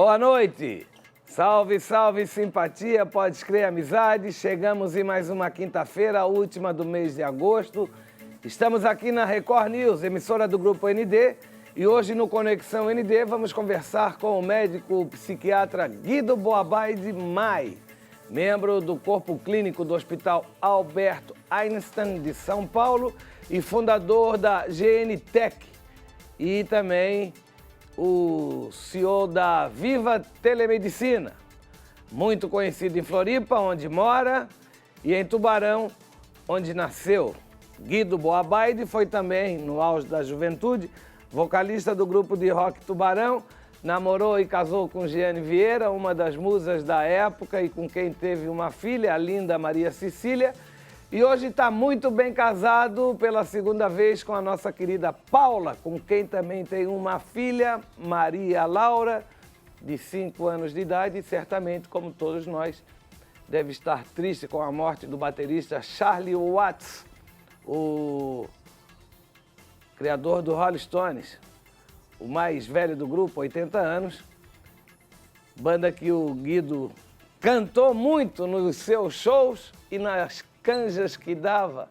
Boa noite! Salve, salve, simpatia, pode crer, amizade. Chegamos em mais uma quinta-feira, a última do mês de agosto. Estamos aqui na Record News, emissora do Grupo ND. E hoje no Conexão ND vamos conversar com o médico psiquiatra Guido Boabaide Mai, membro do Corpo Clínico do Hospital Albert Einstein de São Paulo e fundador da GNTech. E também o CEO da Viva Telemedicina, muito conhecido em Floripa, onde mora, e em Tubarão, onde nasceu. Guido Boabaide foi também, no auge da juventude, vocalista do grupo de rock Tubarão, namorou e casou com Giane Vieira, uma das musas da época e com quem teve uma filha, a linda Maria Cecília, e hoje está muito bem casado pela segunda vez com a nossa querida Paula, com quem também tem uma filha, Maria Laura, de 5 anos de idade, e certamente, como todos nós, deve estar triste com a morte do baterista Charlie Watts, o criador do Rolling Stones, o mais velho do grupo, 80 anos, banda que o Guido cantou muito nos seus shows e nas canjas que dava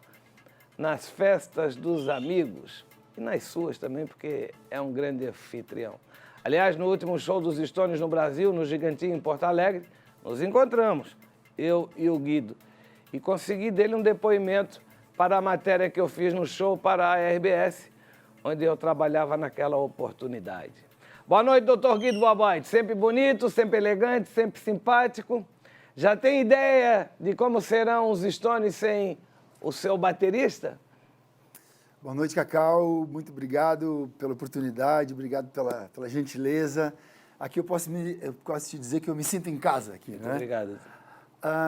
nas festas dos amigos e nas suas também, porque é um grande anfitrião. Aliás, no último show dos Stones no Brasil, no Gigantinho, em Porto Alegre, nos encontramos, eu e o Guido, e consegui dele um depoimento para a matéria que eu fiz no show para a RBS, onde eu trabalhava naquela oportunidade. Boa noite, doutor Guido Boabaide. Sempre bonito, sempre elegante, sempre simpático. Já tem ideia de como serão os Stones sem o seu baterista? Boa noite, Cacau. Muito obrigado pela oportunidade, obrigado pela gentileza. Aqui eu posso te dizer que eu me sinto em casa aqui, Muito né? obrigado.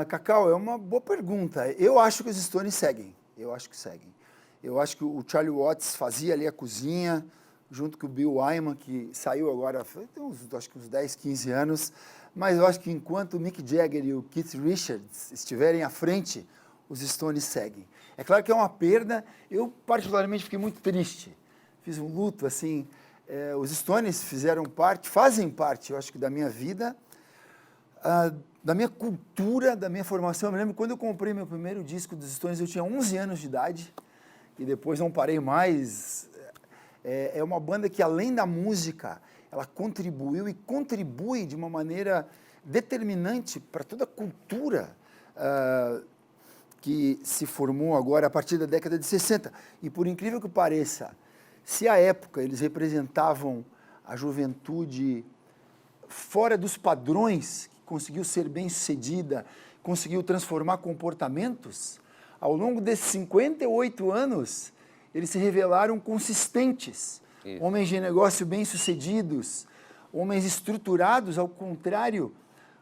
Cacau, é uma boa pergunta. Eu acho que os Stones seguem. Eu acho que seguem. Eu acho que o Charlie Watts fazia ali a cozinha, junto com o Bill Wyman, que saiu agora, tem acho que uns 10, 15 anos, mas eu acho que enquanto o Mick Jagger e o Keith Richards estiverem à frente, os Stones seguem. É claro que é uma perda, eu particularmente fiquei muito triste, fiz um luto, assim, os Stones fazem parte, eu acho que da minha vida, da minha cultura, da minha formação. Eu me lembro quando eu comprei meu primeiro disco dos Stones, eu tinha 11 anos de idade, e depois não parei mais. É uma banda que, além da música, ela contribuiu e contribui de uma maneira determinante para toda a cultura que se formou agora a partir da década de 60. E, por incrível que pareça, se à época eles representavam a juventude fora dos padrões, que conseguiu ser bem-sucedida, conseguiu transformar comportamentos, ao longo desses 58 anos, eles se revelaram consistentes, Isso. Homens de negócio bem-sucedidos, homens estruturados, ao contrário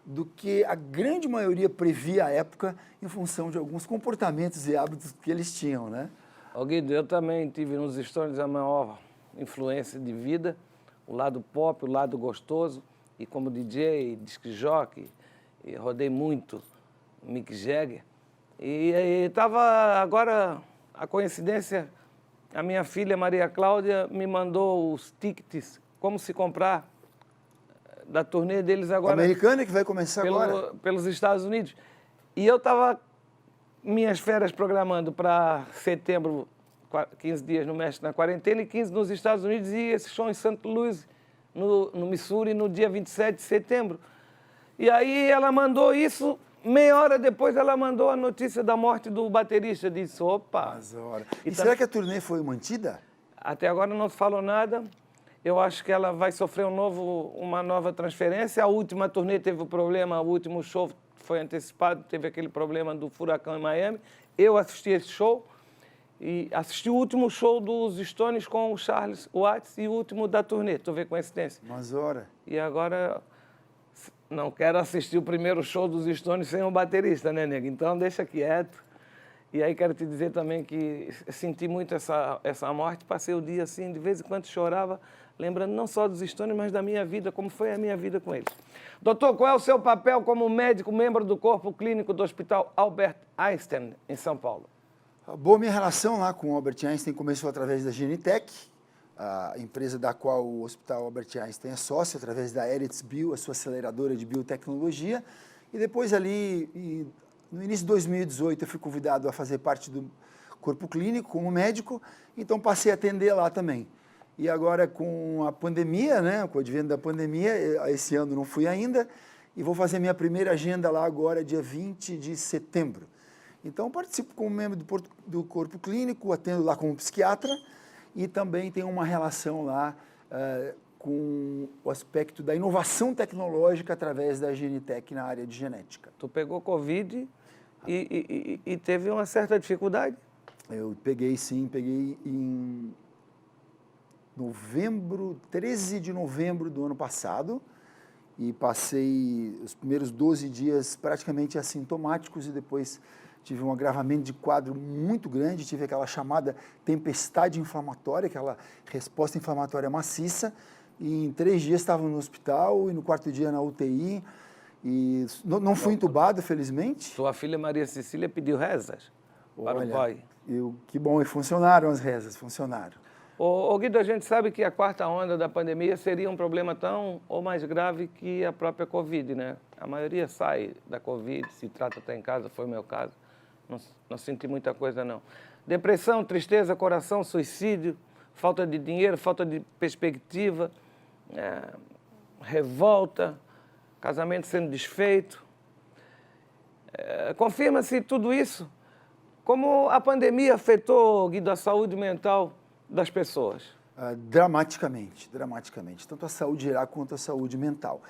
do que a grande maioria previa à época, em função de alguns comportamentos e hábitos que eles tinham, né? Guido, eu também tive nos Stones a maior influência de vida, o lado pop, o lado gostoso, e como DJ, disc jockey, e rodei muito Mick Jagger. E estava agora, a coincidência, a minha filha Maria Cláudia me mandou os tickets, como se comprar, da turnê deles agora. Americana, que vai começar agora. Pelos Estados Unidos. E eu estava minhas férias programando para setembro, 15 dias no México na quarentena e 15 nos Estados Unidos, e esse show em St. Louis, no Missouri, no dia 27 de setembro. E aí ela mandou isso. Meia hora depois ela mandou a notícia da morte do baterista. Disse, opa... E será que a turnê foi mantida? Até agora não se falou nada. Eu acho que ela vai sofrer uma nova transferência. A última turnê teve o problema, o último show foi antecipado, teve aquele problema do furacão em Miami. Eu assisti esse show e assisti o último show dos Stones com o Charlie Watts e o último da turnê. Tu vê coincidência? Mas ora... E agora... Não quero assistir o primeiro show dos Stones sem um baterista, né, nego? Então, deixa quieto. E aí quero te dizer também que senti muito essa morte. Passei o dia assim, de vez em quando chorava, lembrando não só dos Stones, mas da minha vida, como foi a minha vida com eles. Doutor, qual é o seu papel como médico, membro do Corpo Clínico do Hospital Albert Einstein, em São Paulo? Boa, minha relação lá com o Albert Einstein começou através da GNTech. a empresa da qual o Hospital Albert Einstein é sócio, através da Eretz Bio, a sua aceleradora de biotecnologia. E depois ali, no início de 2018, eu fui convidado a fazer parte do corpo clínico como médico, então passei a atender lá também. E agora com a pandemia, né, com o advento da pandemia, esse ano não fui ainda, e vou fazer minha primeira agenda lá agora, dia 20 de setembro. Então, participo como membro do corpo clínico, atendo lá como psiquiatra, e também tenho uma relação lá com o aspecto da inovação tecnológica através da Genitec na área de genética. Tu pegou Covid e teve uma certa dificuldade? Eu peguei em novembro, 13 de novembro do ano passado, e passei os primeiros 12 dias praticamente assintomáticos e depois tive um agravamento de quadro muito grande, tive aquela chamada tempestade inflamatória, aquela resposta inflamatória maciça, e em 3 dias estava no hospital e no 4º dia na UTI, e não fui entubado, felizmente. Sua filha Maria Cecília pediu rezas para o pai. Que bom, e funcionaram as rezas, funcionaram. Ô Guido, a gente sabe que a 4ª onda da pandemia seria um problema tão ou mais grave que a própria Covid, né? A maioria sai da Covid, se trata até em casa, foi o meu caso. Não senti muita coisa, não. Depressão, tristeza, coração, suicídio, falta de dinheiro, falta de perspectiva, revolta, casamento sendo desfeito. Confirma-se tudo isso. Como a pandemia afetou, Guido, a saúde mental das pessoas? Dramaticamente, tanto a saúde geral quanto a saúde mental.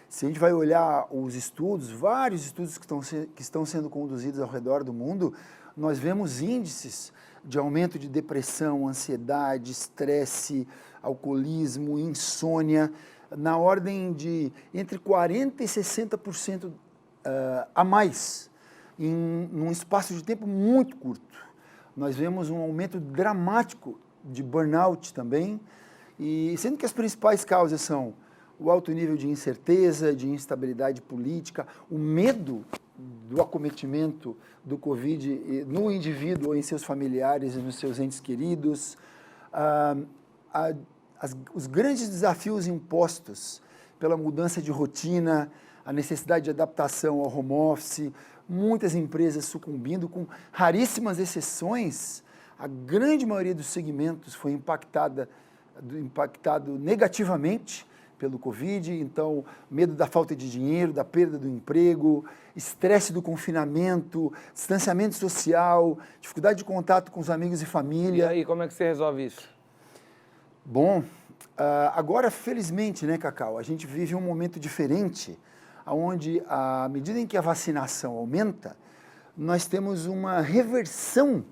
Se a gente vai olhar os estudos, vários estudos que estão sendo conduzidos ao redor do mundo, nós vemos índices de aumento de depressão, ansiedade, estresse, alcoolismo, insônia, na ordem de entre 40% e 60% a mais, num espaço de tempo muito curto. Nós vemos um aumento dramático de burnout também, e sendo que as principais causas são o alto nível de incerteza, de instabilidade política, o medo do acometimento do Covid no indivíduo ou em seus familiares e nos seus entes queridos, os grandes desafios impostos pela mudança de rotina, a necessidade de adaptação ao home office, muitas empresas sucumbindo, com raríssimas exceções, a grande maioria dos segmentos foi impactado negativamente pelo Covid, então medo da falta de dinheiro, da perda do emprego, estresse do confinamento, distanciamento social, dificuldade de contato com os amigos e família. E aí, como é que você resolve isso? Bom, agora felizmente, né, Cacau, a gente vive um momento diferente, onde à medida em que a vacinação aumenta, nós temos uma reversão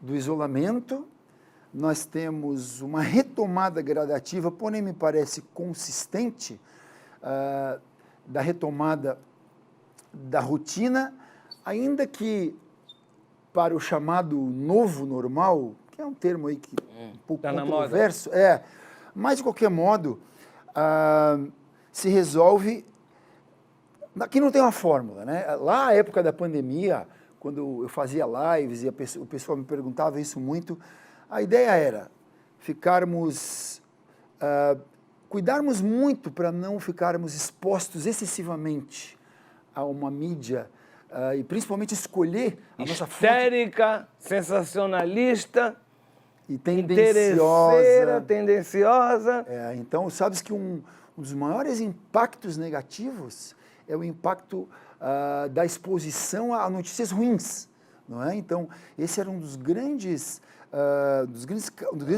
do isolamento, nós temos uma retomada gradativa, porém me parece consistente, da retomada da rotina, ainda que para o chamado novo normal, que é um termo aí que um pouco controverso, mas de qualquer modo se resolve. Aqui não tem uma fórmula, né? Lá, à época da pandemia, quando eu fazia lives e o pessoal me perguntava isso muito, a ideia era cuidarmos muito para não ficarmos expostos excessivamente a uma mídia e principalmente escolher a nossa fonte. Histérica, sensacionalista, e tendenciosa. Tendenciosa. Então, sabes que um dos maiores impactos negativos é o impacto da exposição a notícias ruins, não é? Então, esse era um dos grandes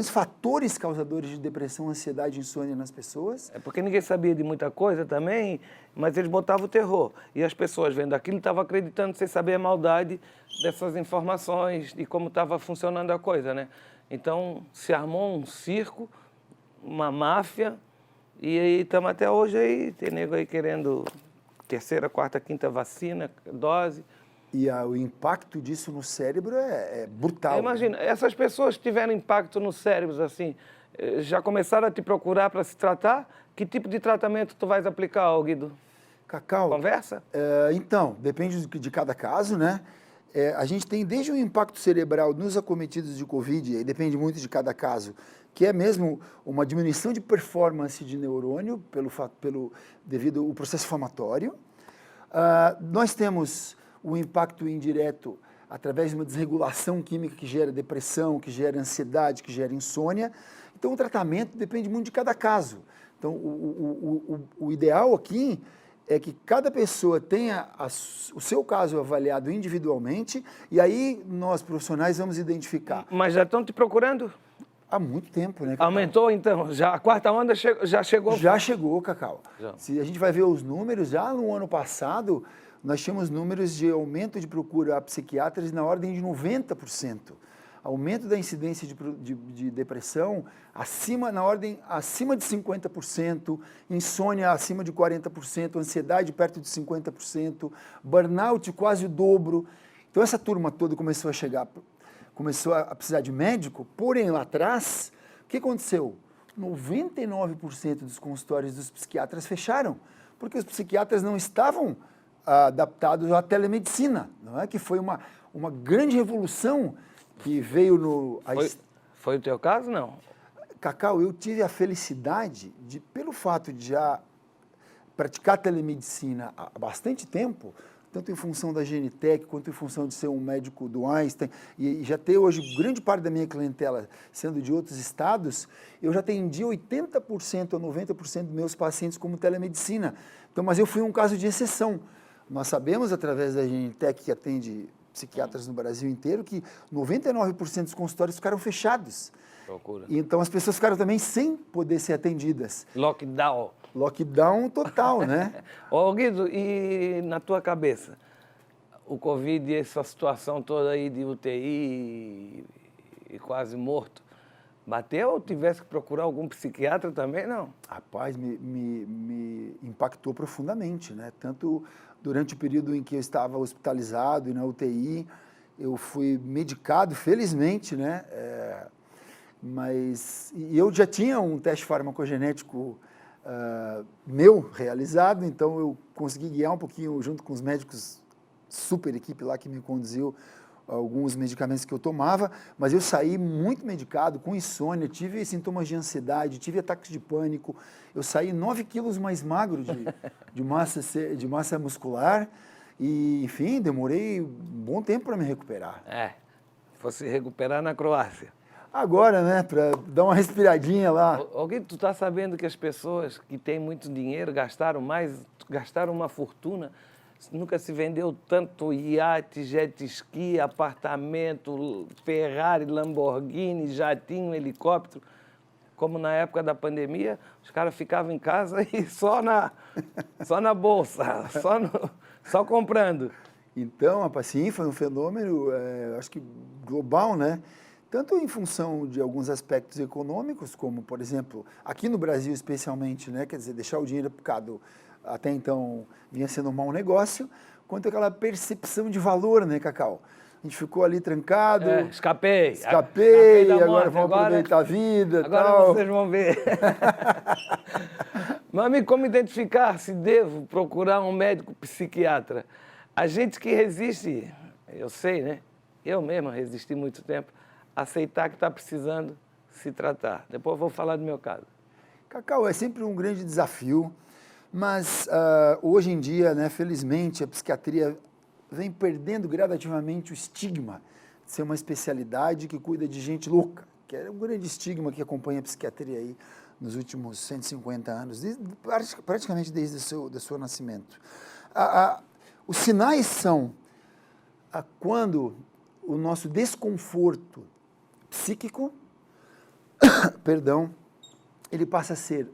fatores causadores de depressão, ansiedade e insônia nas pessoas. É porque ninguém sabia de muita coisa também, mas eles botavam o terror. E as pessoas vendo aquilo estavam acreditando sem saber a maldade dessas informações e como estava funcionando a coisa, né? Então, se armou um circo, uma máfia, e aí estamos até hoje aí, tem nego aí querendo 3ª, 4ª, 5ª vacina, dose. E o impacto disso no cérebro é brutal. Imagina, essas pessoas que tiveram impacto nos cérebros, assim, já começaram a te procurar para se tratar? Que tipo de tratamento tu vais aplicar, Guido? Cacau... Conversa? Então, depende de cada caso, né? a gente tem desde um impacto cerebral nos acometidos de Covid, e depende muito de cada caso, que é mesmo uma diminuição de performance de neurônio devido ao processo inflamatório. Nós temos o impacto indireto através de uma desregulação química que gera depressão, que gera ansiedade, que gera insônia. Então, o tratamento depende muito de cada caso. Então, o ideal aqui é que cada pessoa tenha o seu caso avaliado individualmente e aí nós, profissionais, vamos identificar. Mas já estão te procurando? Há muito tempo, né, Cacau? Aumentou, então? Já, a quarta onda já chegou? Já chegou, Cacau. Já. Se a gente vai ver os números, já no ano passado, nós tínhamos números de aumento de procura a psiquiatras na ordem de 90%. Aumento da incidência de depressão acima de 50%, insônia acima de 40%, ansiedade perto de 50%, burnout quase o dobro. Então essa turma toda começou a precisar de médico, porém lá atrás, o que aconteceu? 99% dos consultórios dos psiquiatras fecharam, porque os psiquiatras não estavam adaptados à telemedicina, não é? Que foi uma grande revolução que veio no... Foi o teu caso, não? Cacau, eu tive a felicidade de, pelo fato de já praticar telemedicina há bastante tempo, tanto em função da Genitec, quanto em função de ser um médico do Einstein, e já ter hoje grande parte da minha clientela sendo de outros estados, eu já atendi 80% a 90% dos meus pacientes como telemedicina. Então, mas eu fui um caso de exceção. Nós sabemos, através da Genitec, que atende psiquiatras no Brasil inteiro, que 99% dos consultórios ficaram fechados. Procura. E então as pessoas ficaram também sem poder ser atendidas. Lockdown. Lockdown total, né? Ô Guido, e na tua cabeça, o Covid e essa situação toda aí de UTI e quase morto, bateu ou tivesse que procurar algum psiquiatra também, não? Rapaz, me impactou profundamente, né? Tanto durante o período em que eu estava hospitalizado e na UTI, eu fui medicado, felizmente, né? Mas eu já tinha um teste farmacogenético meu realizado, então eu consegui guiar um pouquinho junto com os médicos, super equipe lá que me conduziu alguns medicamentos que eu tomava, mas eu saí muito medicado, com insônia, tive sintomas de ansiedade, tive ataques de pânico, eu saí 9 quilos mais magro de massa muscular e, enfim, demorei um bom tempo para me recuperar. Fosse recuperar na Croácia. Agora, né, para dar uma respiradinha lá. Guido, tu está sabendo que as pessoas que têm muito dinheiro gastaram uma fortuna. Nunca se vendeu tanto iate, jet ski, apartamento, Ferrari, Lamborghini, jatinho, helicóptero. Como na época da pandemia, os caras ficavam em casa e só na bolsa, só comprando. Então, rapaz, sim, foi um fenômeno, acho que global, né? Tanto em função de alguns aspectos econômicos, como, por exemplo, aqui no Brasil especialmente, né? Quer dizer, deixar o dinheiro aplicado até então vinha sendo um mau negócio, quanto aquela percepção de valor, né, Cacau? A gente ficou ali trancado. Escapei Agora vamos aproveitar a vida. Agora tal. Vocês vão ver. Meu amigo, como identificar se devo procurar um médico psiquiatra? A gente que resiste, eu sei, né? Eu mesmo resisti muito tempo, aceitar que está precisando se tratar. Depois eu vou falar do meu caso. Cacau, é sempre um grande desafio. Mas hoje em dia, né, felizmente, a psiquiatria vem perdendo gradativamente o estigma de ser uma especialidade que cuida de gente louca, que é um grande estigma que acompanha a psiquiatria aí nos últimos 150 anos, praticamente desde o seu nascimento. Os sinais são quando o nosso desconforto psíquico, ele passa a ser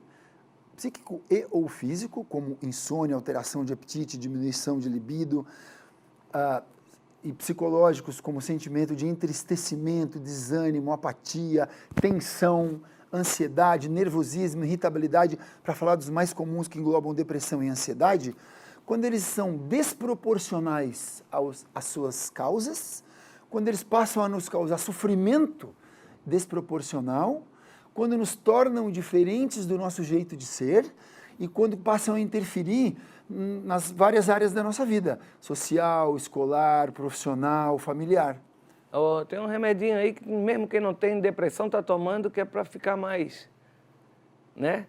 psíquico e ou físico, como insônia, alteração de apetite, diminuição de libido, e psicológicos, como sentimento de entristecimento, desânimo, apatia, tensão, ansiedade, nervosismo, irritabilidade, para falar dos mais comuns que englobam depressão e ansiedade, quando eles são desproporcionais às suas causas, quando eles passam a nos causar sofrimento desproporcional, quando nos tornam diferentes do nosso jeito de ser e quando passam a interferir nas várias áreas da nossa vida, social, escolar, profissional, familiar. Oh, tem um remedinho aí que mesmo quem não tem depressão está tomando, que é para ficar mais, né?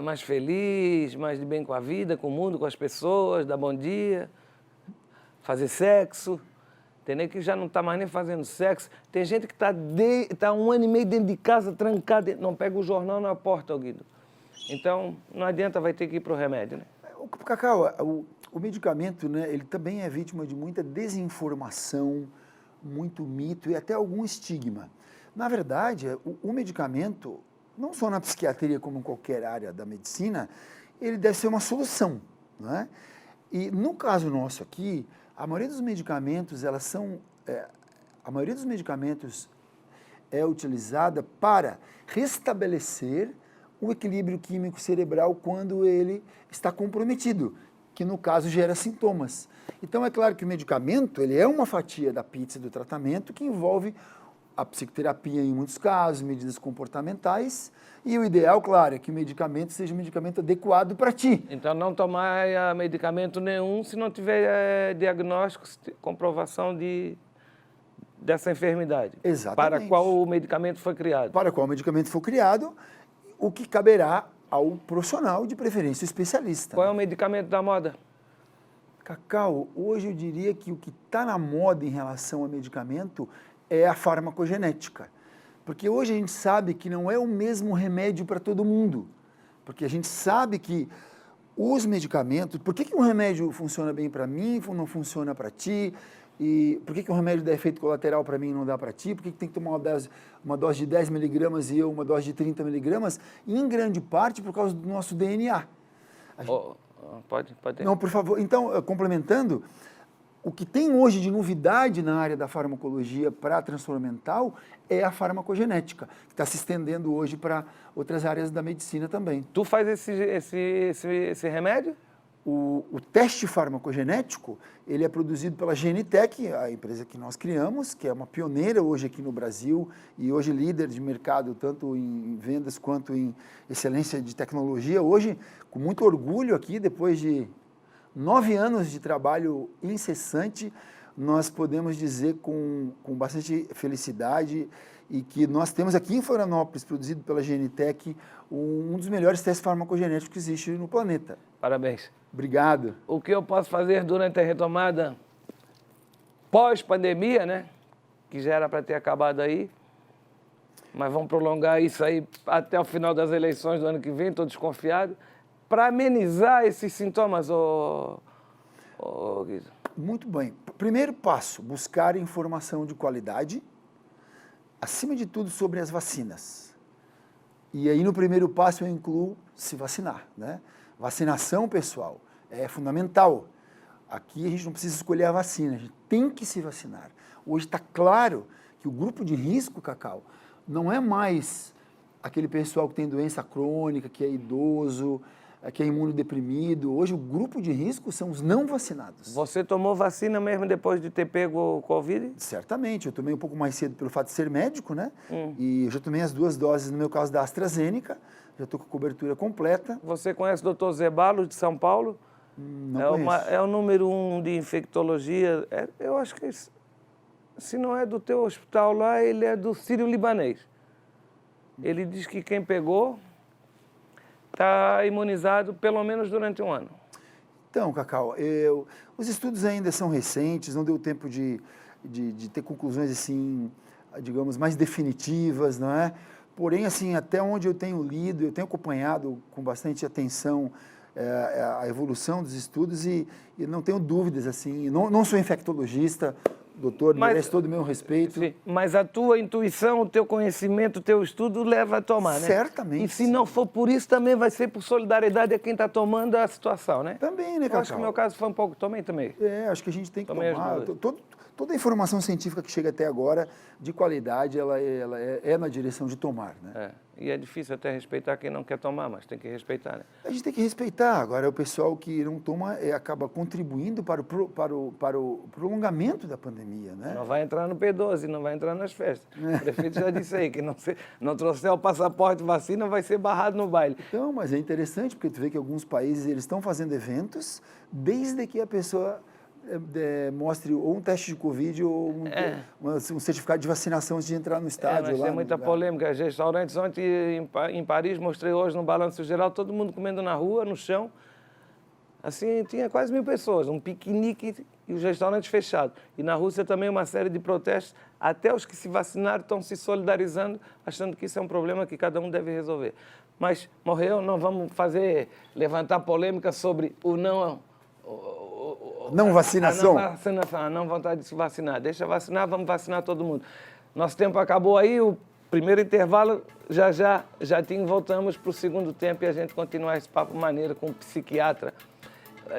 Mais feliz, mais de bem com a vida, com o mundo, com as pessoas, dar bom dia, fazer sexo. Tem nem que já não está mais nem fazendo sexo. Tem gente que tá 1 ano e meio dentro de casa, trancado, não pega o jornal na porta, Guido. Então, não adianta, vai ter que ir para o remédio, né? Cacau, o medicamento, né, ele também é vítima de muita desinformação, muito mito e até algum estigma. Na verdade, o medicamento, não só na psiquiatria como em qualquer área da medicina, ele deve ser uma solução, né? E no caso nosso aqui, a maioria dos medicamentos, a maioria dos medicamentos é utilizada para restabelecer o equilíbrio químico cerebral quando ele está comprometido, que no caso gera sintomas. Então é claro que o medicamento, ele é uma fatia da pizza do tratamento que envolve a psicoterapia em muitos casos, medidas comportamentais, e o ideal, claro, é que o medicamento seja um medicamento adequado para ti. Então não tomar medicamento nenhum se não tiver diagnóstico, comprovação dessa enfermidade. Exatamente. Para qual o medicamento foi criado. Para qual o medicamento for criado, o que caberá ao profissional, de preferência o especialista. Qual é o medicamento da moda? Cacau, hoje eu diria que o que está na moda em relação a medicamento é a farmacogenética. Porque hoje a gente sabe que não é o mesmo remédio para todo mundo. Porque a gente sabe que os medicamentos... Por que um remédio funciona bem para mim e não funciona para ti? E por que um remédio dá efeito colateral para mim e não dá para ti? Por que tem que tomar uma dose de 10 miligramas e eu uma dose de 30 miligramas? Em grande parte por causa do nosso DNA. Pode. Não, por favor. Então, complementando, o que tem hoje de novidade na área da farmacologia para a transtorno mental é a farmacogenética, que está se estendendo hoje para outras áreas da medicina também. Tu faz esse remédio? O teste farmacogenético, ele é produzido pela Genitec, a empresa que nós criamos, que é uma pioneira hoje aqui no Brasil e hoje líder de mercado, tanto em vendas quanto em excelência de tecnologia. Hoje, com muito orgulho aqui, depois de 9 anos de trabalho incessante, nós podemos dizer com bastante felicidade e que nós temos aqui em Florianópolis, produzido pela Genitec, um dos melhores testes farmacogenéticos que existe no planeta. Parabéns. Obrigado. O que eu posso fazer durante a retomada pós-pandemia, né? Que já era para ter acabado aí, mas vamos prolongar isso aí até o final das eleições do ano que vem, estou desconfiado, para amenizar esses sintomas, Guido. Muito bem. Primeiro passo, buscar informação de qualidade, acima de tudo sobre as vacinas. E aí no primeiro passo eu incluo se vacinar, né? Vacinação, pessoal, é fundamental. Aqui a gente não precisa escolher a vacina, a gente tem que se vacinar. Hoje está claro que o grupo de risco, Cacau, não é mais aquele pessoal que tem doença crônica, que é idoso, que é imunodeprimido. Hoje o grupo de risco são os não vacinados. Você tomou vacina mesmo depois de ter pego o Covid? Certamente, eu tomei um pouco mais cedo pelo fato de ser médico, né? E eu já tomei as 2 doses, no meu caso, da AstraZeneca, já estou com a cobertura completa. Você conhece o Dr. Zebalo, de São Paulo? Não conheço. É o número 1 de infectologia. Eu acho que, se não é do teu hospital lá, ele é do Sírio-Libanês. Ele diz que quem pegou está imunizado pelo menos durante 1 ano. Então, Cacau, os estudos ainda são recentes, não deu tempo de ter conclusões assim, digamos, mais definitivas, não é? Porém, assim, até onde eu tenho lido, eu tenho acompanhado com bastante atenção a evolução dos estudos e não tenho dúvidas, assim, não sou infectologista, doutor, merece todo o meu respeito. Sim, mas a tua intuição, o teu conhecimento, o teu estudo leva a tomar, né? Certamente. E se não for por isso, também vai ser por solidariedade a quem está tomando a situação, né? Também, né, Cacau? Eu acho que o meu caso foi um pouco... Tomei. Acho que a gente tem que Tomei tomar. toda a informação científica que chega até agora, de qualidade, ela é na direção de tomar, né? E é difícil até respeitar quem não quer tomar, mas tem que respeitar, né? A gente tem que respeitar. Agora, o pessoal que não toma acaba contribuindo para o prolongamento da pandemia, né? Não vai entrar no P12, não vai entrar nas festas. O prefeito já disse aí que não trouxer o passaporte vacina vai ser barrado no baile. Então, mas é interessante, porque tu vê que alguns países eles estão fazendo eventos desde que a pessoa mostre ou um teste de Covid ou um certificado de vacinação antes de entrar no estádio. Mas tem muita polêmica. Os restaurantes, ontem em Paris, mostrei hoje no Balanço Geral, todo mundo comendo na rua, no chão. Assim, tinha quase 1000 pessoas, um piquenique e os restaurantes fechados. E na Rússia também uma série de protestos. Até os que se vacinaram estão se solidarizando, achando que isso é um problema que cada um deve resolver. Mas morreu, não vamos levantar polêmica sobre o não... Não vacinação? A não vontade de se vacinar. Deixa vacinar, vamos vacinar todo mundo. Nosso tempo acabou aí, o primeiro intervalo, já voltamos para o segundo tempo e a gente continuar esse papo maneiro com o psiquiatra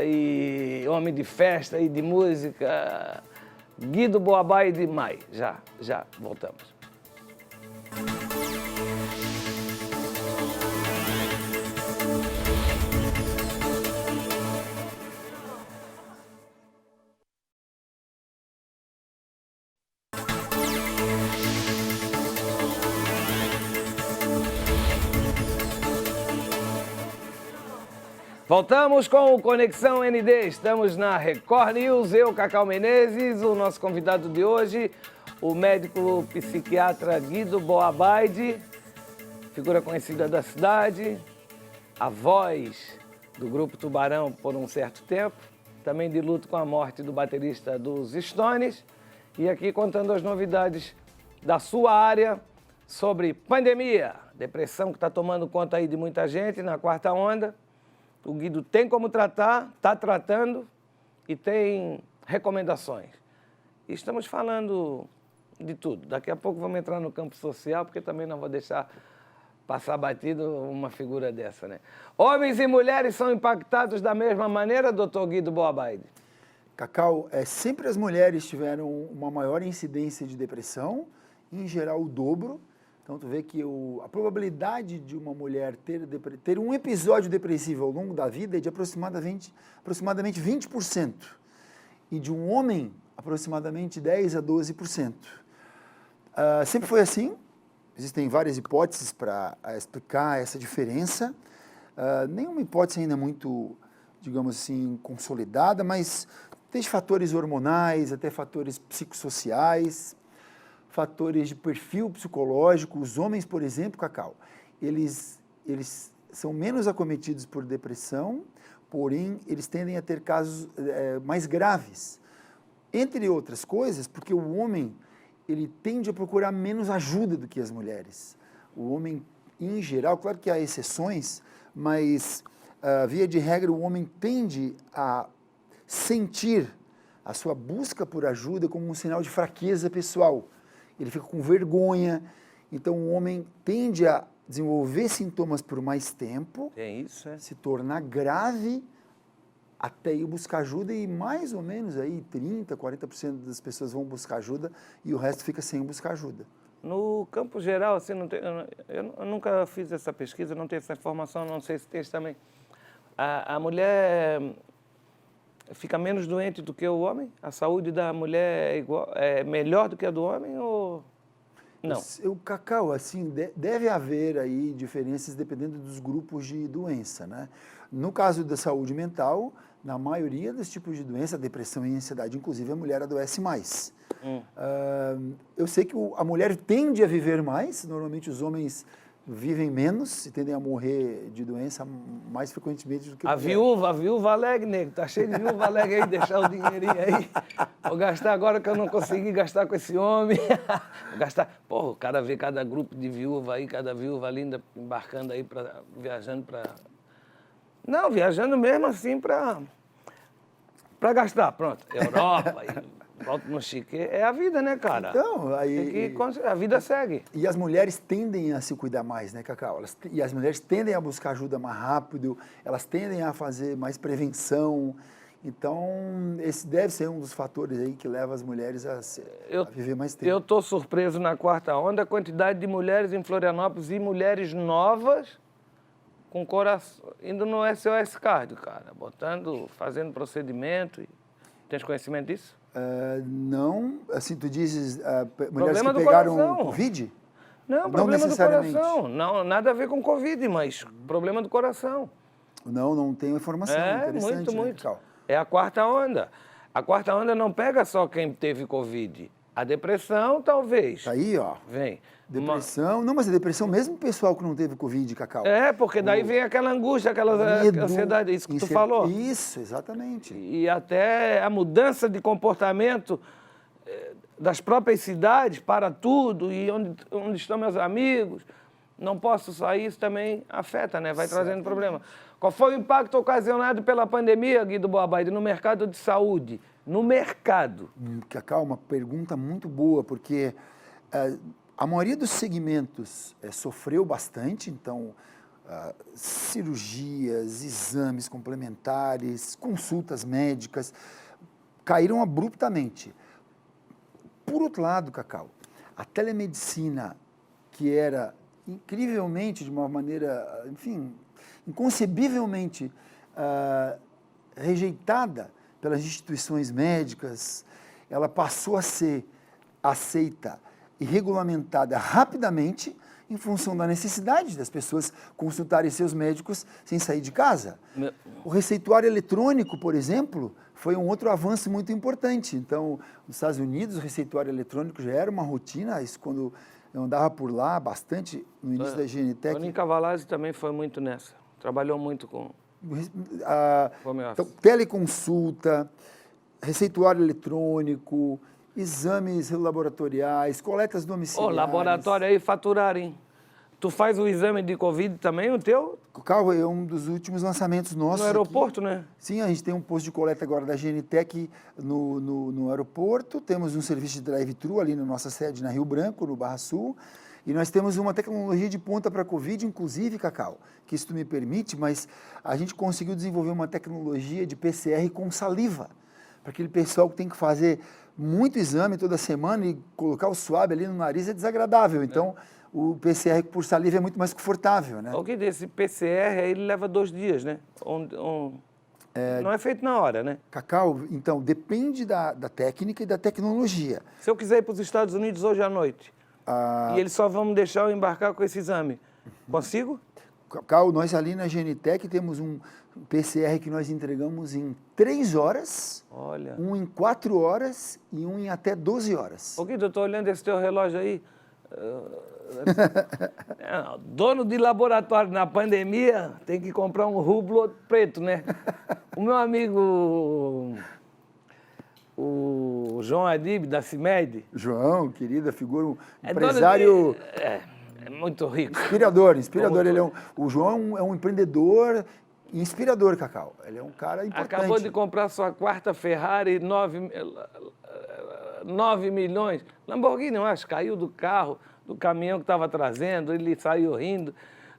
e homem de festa e de música, Guido Boabá e de Mai. Já voltamos. Voltamos com o Conexão ND, estamos na Record News, eu, Cacau Menezes, o nosso convidado de hoje, o médico psiquiatra Guido Boabaide, figura conhecida da cidade, a voz do Grupo Tubarão por um certo tempo, também de luto com a morte do baterista dos Stones, e aqui contando as novidades da sua área sobre pandemia, depressão que está tomando conta aí de muita gente na quarta onda. O Guido tem como tratar, está tratando e tem recomendações. E estamos falando de tudo. Daqui a pouco vamos entrar no campo social, porque também não vou deixar passar batido uma figura dessa, né? Homens e mulheres são impactados da mesma maneira, doutor Guido Boabaide? Cacau, sempre as mulheres tiveram uma maior incidência de depressão, em geral o dobro. Então, tu vê que a probabilidade de uma mulher ter um episódio depressivo ao longo da vida é de aproximadamente 20%. E de um homem, aproximadamente 10% a 12%. Sempre foi assim. Existem várias hipóteses para explicar essa diferença. Nenhuma hipótese ainda muito, digamos assim, consolidada, mas desde fatores hormonais até fatores psicossociais, fatores de perfil psicológico. Os homens, por exemplo, Cacau, eles são menos acometidos por depressão, porém, eles tendem a ter casos mais graves. Entre outras coisas, porque o homem, ele tende a procurar menos ajuda do que as mulheres. O homem, em geral, claro que há exceções, mas, via de regra, o homem tende a sentir a sua busca por ajuda como um sinal de fraqueza pessoal. Ele fica com vergonha, então o homem tende a desenvolver sintomas por mais tempo, se tornar grave, até ir buscar ajuda, e mais ou menos aí 30%, 40% das pessoas vão buscar ajuda e o resto fica sem buscar ajuda. No campo geral, assim, eu nunca fiz essa pesquisa, não tenho essa informação, não sei se tem isso também. A mulher fica menos doente do que o homem? A saúde da mulher é melhor do que a do homem ou não? Cacau, assim, deve haver aí diferenças dependendo dos grupos de doença, né? No caso da saúde mental, na maioria dos tipos de doença, depressão e ansiedade, inclusive, a mulher adoece mais. Eu sei que a mulher tende a viver mais, normalmente os homens vivem menos e tendem a morrer de doença mais frequentemente do que a viúva alegre, nego. Tá cheio de viúva alegre aí, deixar o dinheirinho aí. Vou gastar agora que eu não consegui gastar com esse homem. Vou gastar. Porra, o cara vê cada grupo de viúva aí, cada viúva linda embarcando aí, viajando para... Não, viajando mesmo assim para gastar. Pronto, Europa e... Volto no chique. É a vida, né, cara? Então, aí... A vida segue. E as mulheres tendem a se cuidar mais, né, Cacau? E as mulheres tendem a buscar ajuda mais rápido, elas tendem a fazer mais prevenção. Então, esse deve ser um dos fatores aí que leva as mulheres a viver mais tempo. Eu estou surpreso na quarta onda a quantidade de mulheres em Florianópolis e mulheres novas com coração, indo no SOS Cardio, cara, fazendo procedimento. Tens conhecimento disso? Não, assim, tu dizes mulheres Problema que do pegaram coração. Covid? Não, problema do necessariamente. coração. Não, nada a ver com Covid, mas problema do coração. Não tenho informação. Interessante, muito. Cacau? É a quarta onda. A quarta onda não pega só quem teve Covid. A depressão, talvez. Tá aí, ó. Vem. Depressão. Não, mas a depressão mesmo o pessoal que não teve Covid, Cacau. Porque daí vem aquela angústia, aquela ansiedade, isso que tu falou. Isso, exatamente. E até a mudança de comportamento das próprias cidades para tudo, e onde estão meus amigos, não posso sair, isso também afeta, né? Vai trazendo problema. Qual foi o impacto ocasionado pela pandemia, Guido Boabaide, no mercado de saúde? No mercado. Cacau, uma pergunta muito boa, porque a maioria dos segmentos sofreu bastante, então cirurgias, exames complementares, consultas médicas caíram abruptamente. Por outro lado, Cacau, a telemedicina, que era incrivelmente, de uma maneira, enfim, inconcebivelmente rejeitada pelas instituições médicas, ela passou a ser aceita e regulamentada rapidamente em função da necessidade das pessoas consultarem seus médicos sem sair de casa. O receituário eletrônico, por exemplo, foi um outro avanço muito importante. Então, nos Estados Unidos, o receituário eletrônico já era uma rotina, isso quando eu andava por lá bastante, no início da GNTech. Tony Cavalazzi também foi muito nessa, trabalhou muito com... Então, teleconsulta, receituário eletrônico, exames laboratoriais, coletas domiciliares. Laboratório aí faturaram, hein? Tu faz o exame de Covid também, o teu? Cacau, é um dos últimos lançamentos nossos. No aeroporto, aqui. Né? Sim, a gente tem um posto de coleta agora da GNTech no aeroporto, temos um serviço de drive-thru ali na nossa sede na Rio Branco, no Barra Sul, e nós temos uma tecnologia de ponta para a Covid, inclusive, Cacau, que isso tu me permite, mas a gente conseguiu desenvolver uma tecnologia de PCR com saliva, para aquele pessoal que tem que fazer muito exame toda semana e colocar o suave ali no nariz é desagradável, então... O PCR por saliva é muito mais confortável, né? O que desse PCR, ele leva 2 dias, né? Não é feito na hora, né? Cacau, então, depende da técnica e da tecnologia. Se eu quiser ir para os Estados Unidos hoje à noite, e eles só vão me deixar eu embarcar com esse exame, consigo? Cacau, nós ali na GNTech temos um PCR que nós entregamos em 3 horas, Olha. um em 4 horas e um em até 12 horas. Ô, Guido, eu estou olhando esse teu relógio aí. Dono de laboratório na pandemia tem que comprar um rublo preto, né? O meu amigo, o João Adib, da CIMED. João, querida figura, um empresário... É muito rico. Inspirador. O João é um empreendedor inspirador, Cacau. Ele é um cara importante. Acabou de comprar sua 4ª Ferrari, 9 milhões. Lamborghini, eu acho, caiu do carro, do caminhão que estava trazendo, ele saiu rindo.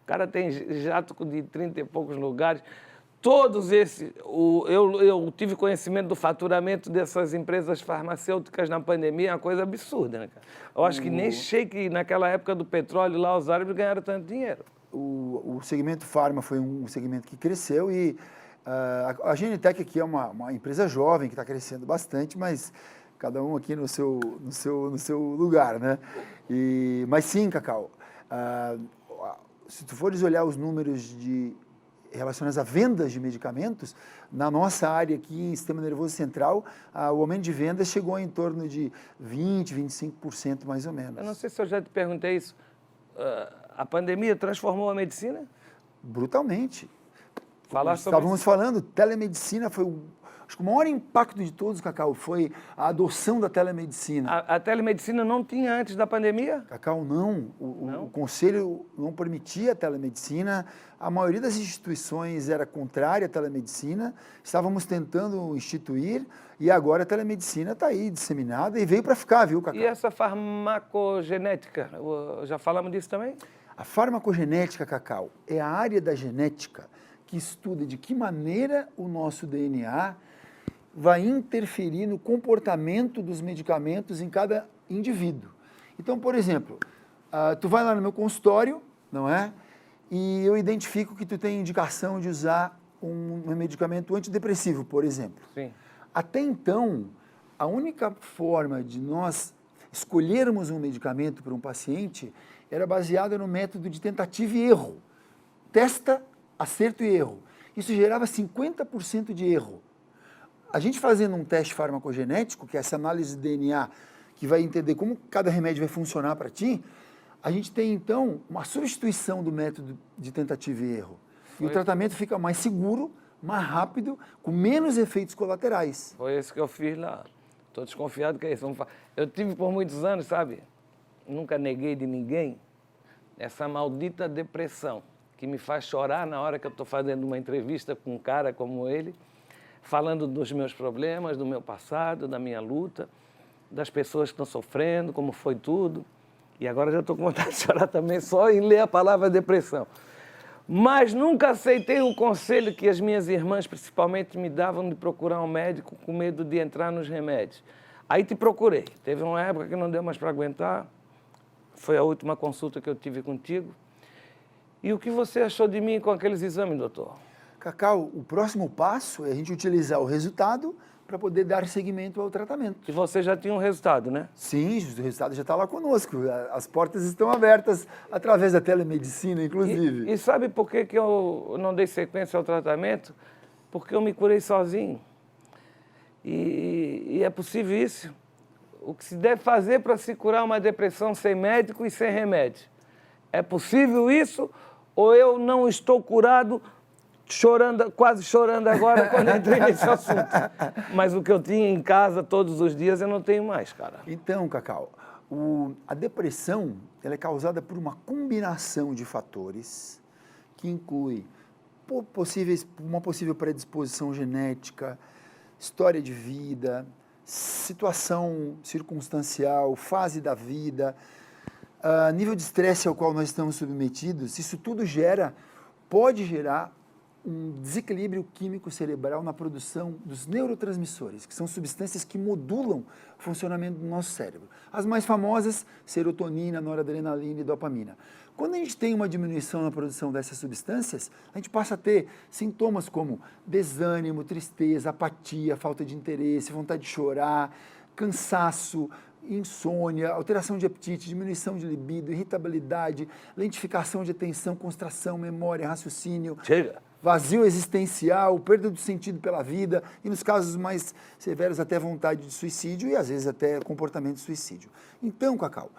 O cara tem jato de 30 e poucos lugares. Todos esses... Eu tive conhecimento do faturamento dessas empresas farmacêuticas na pandemia, é uma coisa absurda, né, cara? Eu acho que nem shake naquela época do petróleo lá, os árabes ganharam tanto dinheiro. O segmento farma foi um segmento que cresceu e a GNTech aqui é uma empresa jovem que está crescendo bastante, mas cada um aqui no seu lugar, né? Mas sim, Cacau, se tu fores olhar os números relacionados a vendas de medicamentos, na nossa área aqui em Sistema Nervoso Central, o aumento de vendas chegou em torno de 20%, 25% mais ou menos. Eu não sei se eu já te perguntei isso. A pandemia transformou a medicina? Brutalmente. Falar sobre Estávamos falando, telemedicina foi acho que o maior impacto de todos, Cacau, foi a adoção da telemedicina. A telemedicina não tinha antes da pandemia? Cacau, não. O Conselho não permitia a telemedicina. A maioria das instituições era contrária à telemedicina. Estávamos tentando instituir e agora a telemedicina está aí disseminada e veio para ficar, viu, Cacau? E essa farmacogenética? Já falamos disso também? A farmacogenética, Cacau, é a área da genética que estuda de que maneira o nosso DNA vai interferir no comportamento dos medicamentos em cada indivíduo. Então, por exemplo, tu vai lá no meu consultório, não é? E eu identifico que tu tem indicação de usar um medicamento antidepressivo, por exemplo. Sim. Até então, a única forma de nós escolhermos um medicamento para um paciente era baseada no método de tentativa e erro. Testa, acerto e erro. Isso gerava 50% de erro. A gente fazendo um teste farmacogenético, que é essa análise de DNA, que vai entender como cada remédio vai funcionar para ti, a gente tem, então, uma substituição do método de tentativa e erro. E o tratamento fica mais seguro, mais rápido, com menos efeitos colaterais. Foi isso que eu fiz lá. Estou desconfiado que é isso. Eu tive por muitos anos, sabe? Nunca neguei de ninguém essa maldita depressão que me faz chorar na hora que eu estou fazendo uma entrevista com um cara como ele, falando dos meus problemas, do meu passado, da minha luta, das pessoas que estão sofrendo, como foi tudo. E agora já estou com vontade de chorar também só em ler a palavra depressão. Mas nunca aceitei o conselho que as minhas irmãs, principalmente, me davam de procurar um médico com medo de entrar nos remédios. Aí te procurei. Teve uma época que não deu mais para aguentar. Foi a última consulta que eu tive contigo. E o que você achou de mim com aqueles exames, doutor? Cacau, o próximo passo é a gente utilizar o resultado para poder dar seguimento ao tratamento. E você já tinha um resultado, né? Sim, o resultado já está lá conosco. As portas estão abertas através da telemedicina, inclusive. E sabe por que eu não dei sequência ao tratamento? Porque eu me curei sozinho. E é possível isso. O que se deve fazer para se curar uma depressão sem médico e sem remédio? É possível isso? Ou eu não estou curado, quase chorando agora quando entrei nesse assunto? Mas o que eu tinha em casa todos os dias eu não tenho mais, cara. Então, Cacau, a depressão ela é causada por uma combinação de fatores que inclui uma possível predisposição genética, história de vida, situação circunstancial, fase da vida, nível de estresse ao qual nós estamos submetidos. Isso tudo pode gerar um desequilíbrio químico cerebral na produção dos neurotransmissores, que são substâncias que modulam o funcionamento do nosso cérebro. As mais famosas, serotonina, noradrenalina e dopamina. Quando a gente tem uma diminuição na produção dessas substâncias, a gente passa a ter sintomas como desânimo, tristeza, apatia, falta de interesse, vontade de chorar, cansaço, insônia, alteração de apetite, diminuição de libido, irritabilidade, lentificação de atenção, concentração, memória, raciocínio, vazio existencial, perda do sentido pela vida e, nos casos mais severos, até vontade de suicídio e, às vezes, até comportamento de suicídio. Então, Cacau,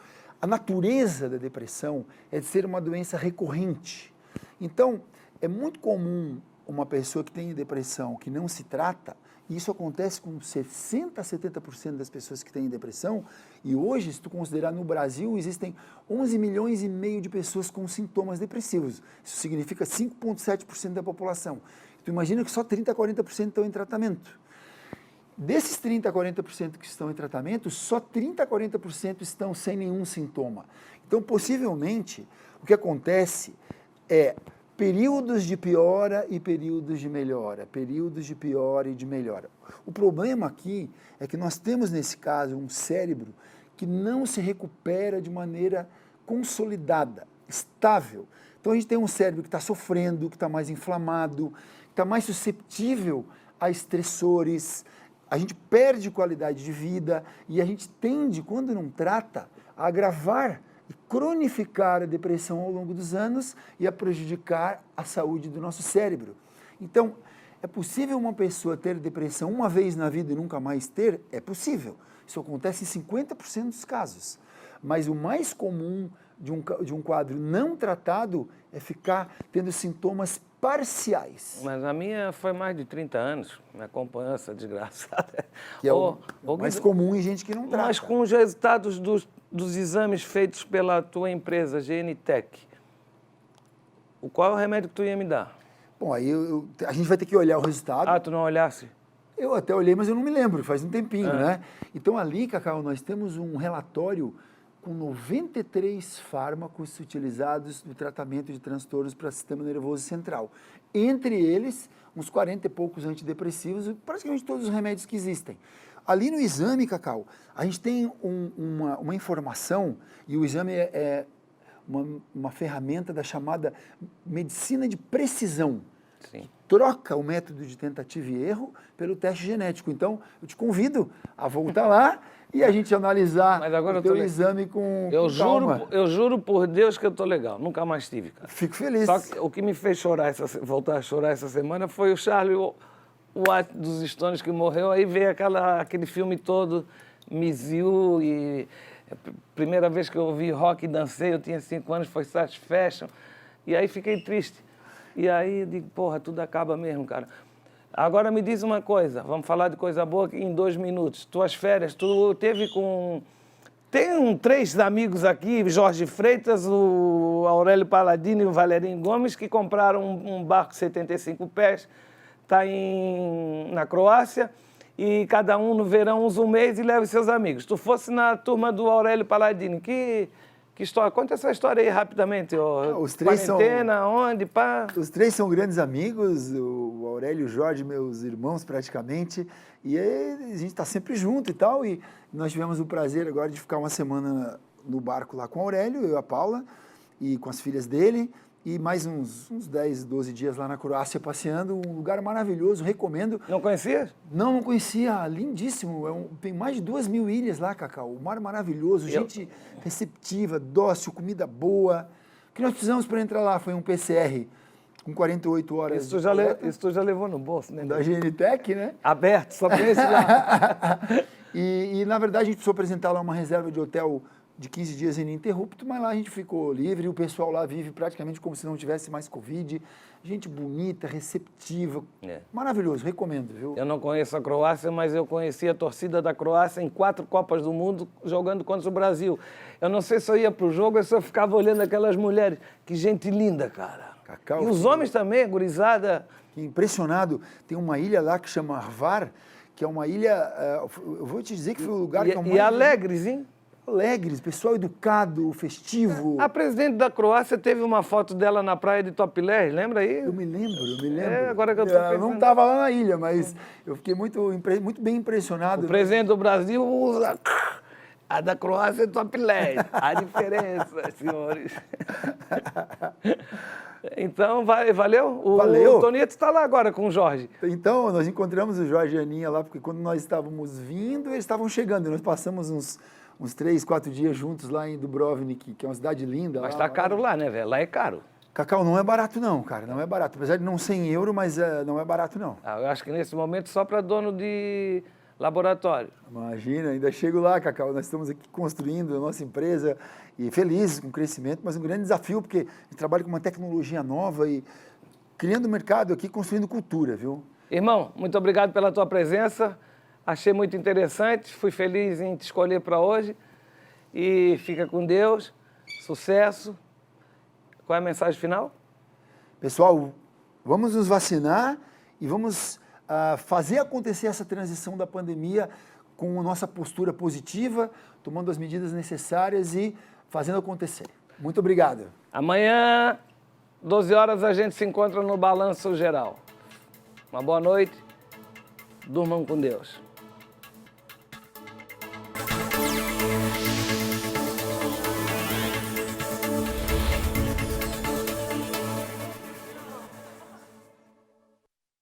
a natureza da depressão é de ser uma doença recorrente. Então, é muito comum uma pessoa que tem depressão que não se trata, e isso acontece com 60% a 70% das pessoas que têm depressão, e hoje, se tu considerar no Brasil, existem 11 milhões e meio de pessoas com sintomas depressivos. Isso significa 5,7% da população. Tu imagina que só 30% a 40% estão em tratamento. Desses 30% a 40% que estão em tratamento, só 30% a 40% estão sem nenhum sintoma. Então, possivelmente, o que acontece é períodos de piora e períodos de melhora, períodos de piora e de melhora. O problema aqui é que nós temos, nesse caso, um cérebro que não se recupera de maneira consolidada, estável. Então, a gente tem um cérebro que está sofrendo, que está mais inflamado, que está mais suscetível a estressores, a gente perde qualidade de vida e a gente tende, quando não trata, a agravar e cronificar a depressão ao longo dos anos e a prejudicar a saúde do nosso cérebro. Então, é possível uma pessoa ter depressão uma vez na vida e nunca mais ter? É possível. Isso acontece em 50% dos casos. Mas o mais comum de um quadro não tratado é ficar tendo sintomas parciais. Mas a minha foi mais de 30 anos, me acompanhou essa desgraçada. Que é o mais comum em gente que não trata. Mas com os resultados dos exames feitos pela tua empresa, GNTech, qual é o remédio que tu ia me dar? Bom, aí a gente vai ter que olhar o resultado. Ah, tu não olhasse? Eu até olhei, mas eu não me lembro, faz um tempinho, né? Então ali, Cacau, nós temos um relatório com 93 fármacos utilizados no tratamento de transtornos para o sistema nervoso central. Entre eles, uns 40 e poucos antidepressivos, praticamente todos os remédios que existem. Ali no exame, Cacau, a gente tem uma informação, e o exame é uma ferramenta da chamada medicina de precisão. Sim. Troca o método de tentativa e erro pelo teste genético. Então, eu te convido a voltar lá e a gente analisar o teu exame com calma. Eu juro por Deus que eu tô legal. Nunca mais tive, cara. Fico feliz. Só que o que me fez voltar a chorar essa semana foi o Charlie Watts dos Stones que morreu. Aí veio aquele filme todo, Miss You, e a primeira vez que eu ouvi rock e dancei, eu tinha 5 anos, foi Satisfaction. E aí fiquei triste. E aí eu digo, porra, tudo acaba mesmo, cara. Agora me diz uma coisa, vamos falar de coisa boa aqui em 2 minutos. Tuas férias, tu teve com... Tem 3 amigos aqui, Jorge Freitas, o Aurélio Paladino e o Valerinho Gomes, que compraram um barco 75 pés, está na Croácia, e cada um no verão usa um mês e leva os seus amigos. Tu fosse na turma do Aurélio Paladino, que história? Conta essa história aí rapidamente. Os 3 quarentena, onde, pá? Os 3 são grandes amigos, o Aurélio e o Jorge, meus irmãos praticamente, e aí, a gente está sempre junto e tal, e nós tivemos o prazer agora de ficar uma semana no barco lá com o Aurélio, eu e a Paula, e com as filhas dele, e mais uns 10, 12 dias lá na Croácia passeando, um lugar maravilhoso, recomendo. Não conhecia? Não conhecia, lindíssimo, tem mais de 2.000 ilhas lá, Cacau, o mar maravilhoso, gente receptiva, dócil, comida boa. O que nós precisamos para entrar lá foi um PCR com 48 horas. Isso tu já levou no bolso, né? Da GNTEC, né? Aberto, só para esse lá. e, na verdade, a gente precisou apresentar lá uma reserva de hotel de 15 dias ininterrupto, mas lá a gente ficou livre, o pessoal lá vive praticamente como se não tivesse mais Covid, gente bonita, receptiva, maravilhoso, recomendo, viu? Eu não conheço a Croácia, mas eu conheci a torcida da Croácia em 4 Copas do Mundo jogando contra o Brasil. Eu não sei se eu ia pro jogo ou se eu ficava olhando aquelas mulheres, que gente linda, cara. Cacau, e os homens também, gurizada. Impressionado, tem uma ilha lá que chama Hvar, que é uma ilha, eu vou te dizer que foi o lugar que eu mais... E alegres, hein? Alegres, pessoal educado, festivo. A presidente da Croácia teve uma foto dela na praia de Topless, lembra aí? Eu me lembro. Agora que eu tô pensando. Eu não estava lá na ilha, mas eu fiquei muito bem impressionado. O presidente do Brasil usa... A da Croácia é Topless. A diferença, senhores. Então, valeu? Valeu. O Tonito está lá agora com o Jorge. Então, nós encontramos o Jorge e a Aninha lá, porque quando nós estávamos vindo, eles estavam chegando. E nós passamos uns 3, 4 dias juntos lá em Dubrovnik, que é uma cidade linda. Mas tá caro lá, né, velho? Lá é caro. Cacau, não é barato não, cara, não é barato. Apesar de não ser em euro, mas não é barato não. Eu acho que nesse momento só para dono de laboratório. Imagina, ainda chego lá, Cacau, nós estamos aqui construindo a nossa empresa e felizes com o crescimento, mas um grande desafio, porque a gente trabalha com uma tecnologia nova e criando mercado aqui, construindo cultura, viu? Irmão, muito obrigado pela tua presença. Achei muito interessante, fui feliz em te escolher para hoje. E fica com Deus, sucesso. Qual é a mensagem final? Pessoal, vamos nos vacinar e vamos fazer acontecer essa transição da pandemia com a nossa postura positiva, tomando as medidas necessárias e fazendo acontecer. Muito obrigado. Amanhã, 12 horas, a gente se encontra no Balanço Geral. Uma boa noite. Durmam com Deus.